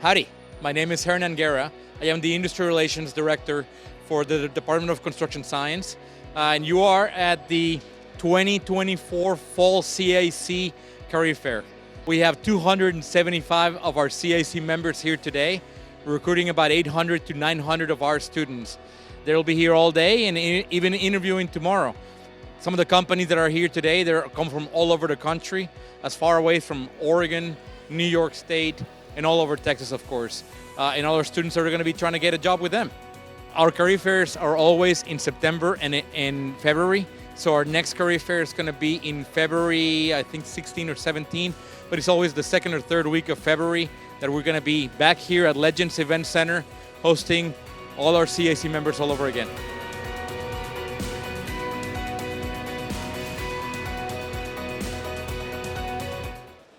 Howdy, my name is Hernan Guerra. I am the Industry Relations Director for the Department of Construction Science. And you are at the 2024 Fall CIAC Career Fair. We have 275 of our CIAC members here today, recruiting about 800 to 900 of our students. They'll be here all day and even interviewing tomorrow. Some of the companies that are here today, they come from all over the country, as far away from Oregon, New York State, and all over Texas, of course. And all our students are going to be trying to get a job with them. Our career fairs are always in September and in February. So our next career fair is going to be in February, I think 16 or 17, but it's always the second or third week of February that we're going to be back here at Legends Event Center hosting all our CIAC members all over again.